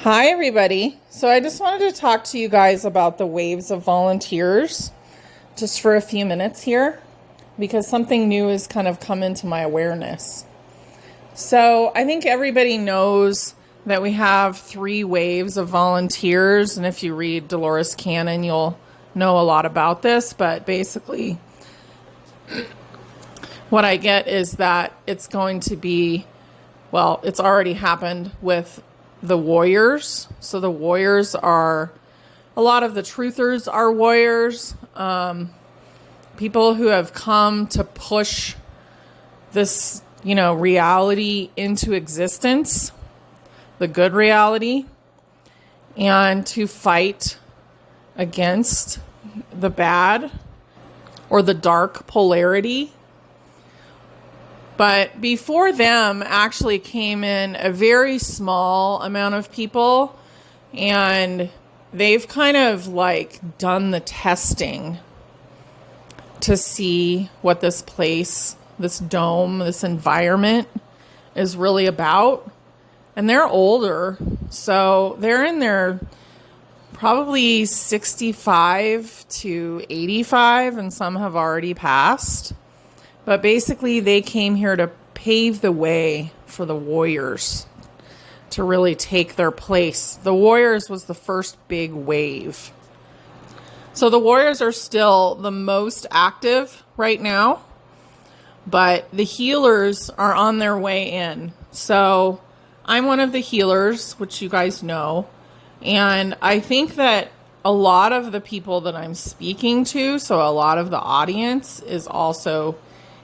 Hi, everybody. So I just wanted to talk to you guys about the waves of volunteers just for a few minutes here because something new has kind of come into my awareness. So I think everybody knows that we have 3 waves of volunteers, and if you read Dolores Cannon, you'll know a lot about this, but basically what I get is that it's going to be, well, it's already happened with the warriors. So the warriors are, a lot of the truthers are warriors. People who have come to push this, reality into existence, the good reality, and to fight against the bad or the dark polarity. But before them actually came in a very small amount of people, and they've kind of done the testing to see what this place, this dome, this environment is really about. And they're older, so they're in their probably 65 to 85, and some have already passed. But basically, they came here to pave the way for the warriors to really take their place. The warriors was the first big wave. So the warriors are still the most active right now, but the healers are on their way in. So I'm one of the healers, which you guys know, and I think that a lot of the people that I'm speaking to, so a lot of the audience is also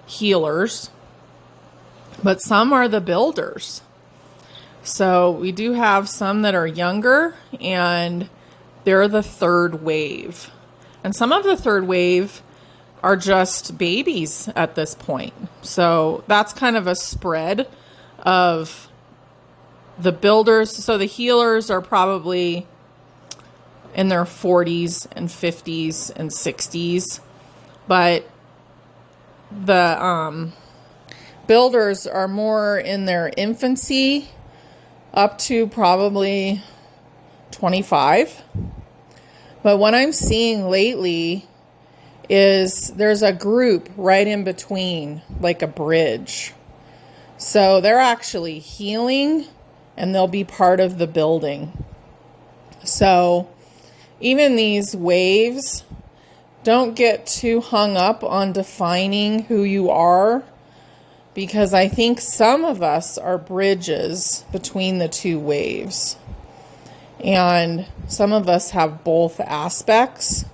healers, but some are the builders. So we do have some that are younger, and they're the third wave. And some of the third wave are just babies at this point. So that's kind of a spread of the builders. So the healers are probably in their 40s and 50s and 60s, but the builders are more in their infancy, up to probably 25. But what I'm seeing lately is there's a group right in between, like a bridge. So they're actually healing, and they'll be part of the building. So even these waves, don't get too hung up on defining who you are, because I think some of us are bridges between the 2 waves. And some of us have both aspects.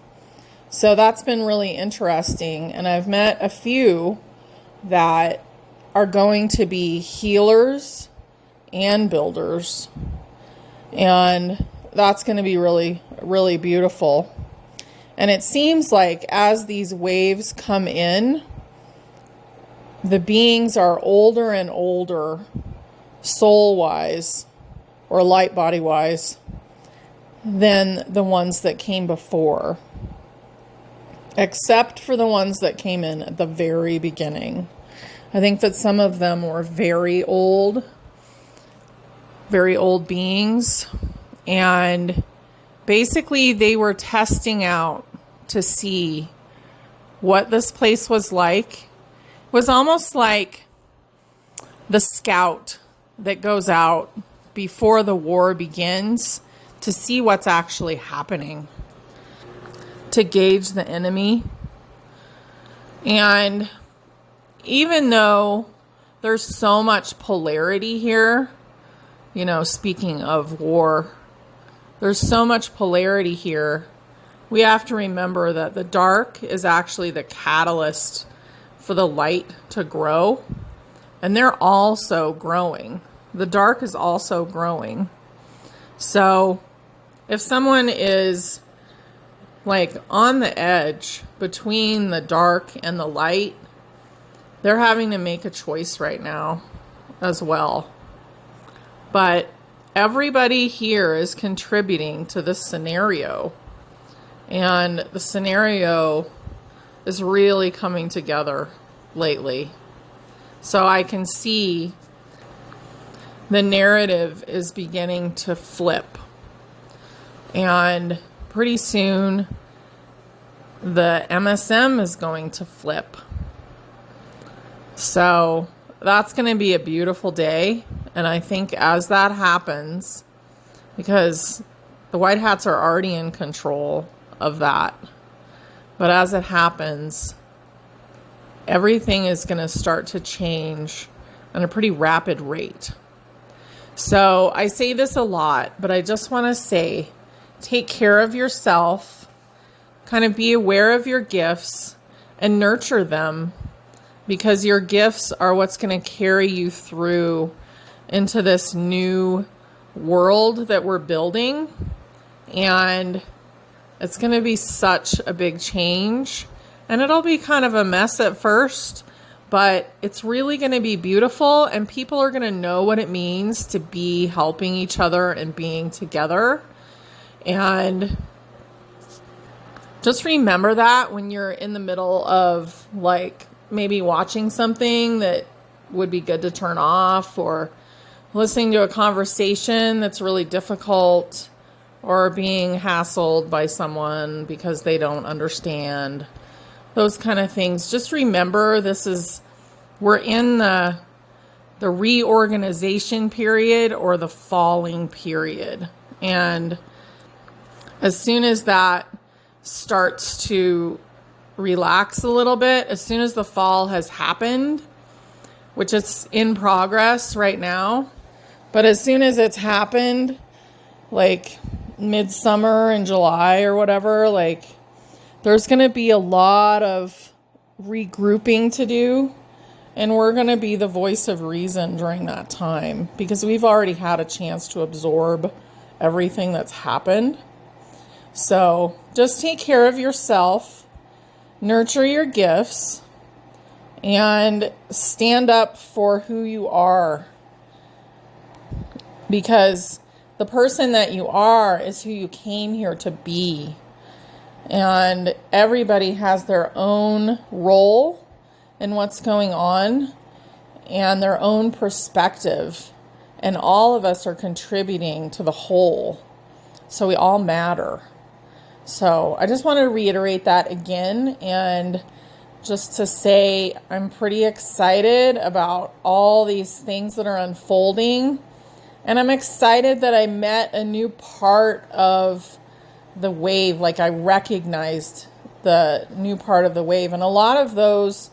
So that's been really interesting. And I've met a few that are going to be healers and builders. And that's going to be really, really beautiful. And it seems like as these waves come in, the beings are older and older, soul-wise or light body-wise, than the ones that came before, except for the ones that came in at the very beginning. I think that some of them were very old beings, and basically they were testing out to see what this place was like. It was almost like the scout that goes out before the war begins to see what's actually happening, to gauge the enemy. And even though there's so much polarity here, speaking of war, there's so much polarity here, we have to remember that the dark is actually the catalyst for the light to grow. And they're also growing. The dark is also growing. So if someone is on the edge between the dark and the light, they're having to make a choice right now as well. But everybody here is contributing to this scenario. And the scenario is really coming together lately. So I can see the narrative is beginning to flip. And pretty soon, the MSM is going to flip. So that's going to be a beautiful day. And I think as that happens, because the white hats are already in control of that, but as it happens, everything is going to start to change at a pretty rapid rate. So I say this a lot, but I just want to say, take care of yourself, kind of be aware of your gifts and nurture them, because your gifts are what's going to carry you through into this new world that we're building. And it's going to be such a big change, and it'll be kind of a mess at first, but it's really going to be beautiful, and people are going to know what it means to be helping each other and being together. And just remember that when you're in the middle of like maybe watching something that would be good to turn off, or listening to a conversation that's really difficult, or being hassled by someone because they don't understand, those kind of things. Just remember, we're in the reorganization period, or the falling period. And as soon as that starts to relax a little bit, as soon as the fall has happened, which it's in progress right now, but as soon as it's happened, like midsummer in July or whatever, like there's going to be a lot of regrouping to do, and we're going to be the voice of reason during that time, because we've already had a chance to absorb everything that's happened. So just take care of yourself, nurture your gifts, and stand up for who you are, because the person that you are is who you came here to be. And everybody has their own role in what's going on and their own perspective. And all of us are contributing to the whole. So we all matter. So I just want to reiterate that again, and just to say I'm pretty excited about all these things that are unfolding. And I'm excited that I met a new part of the wave. Like, I recognized the new part of the wave. And a lot of those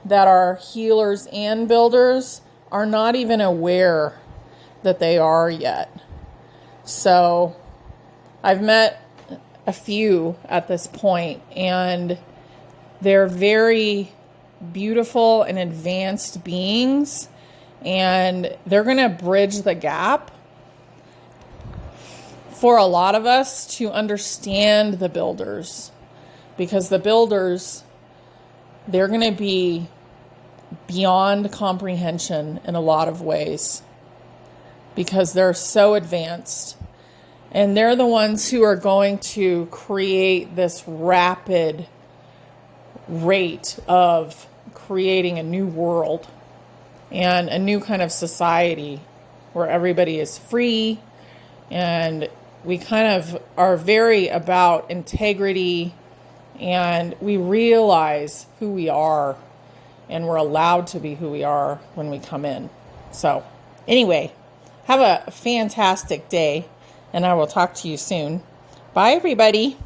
that are healers and builders are not even aware that they are yet. So I've met a few at this point, and they're very beautiful and advanced beings. And they're going to bridge the gap for a lot of us to understand the builders. Because the builders, they're going to be beyond comprehension in a lot of ways. Because they're so advanced. And they're the ones who are going to create this rapid rate of creating a new world. And a new kind of society where everybody is free, and we kind of are very about integrity, and we realize who we are, and we're allowed to be who we are when we come in. So anyway, have a fantastic day, and I will talk to you soon. Bye, everybody.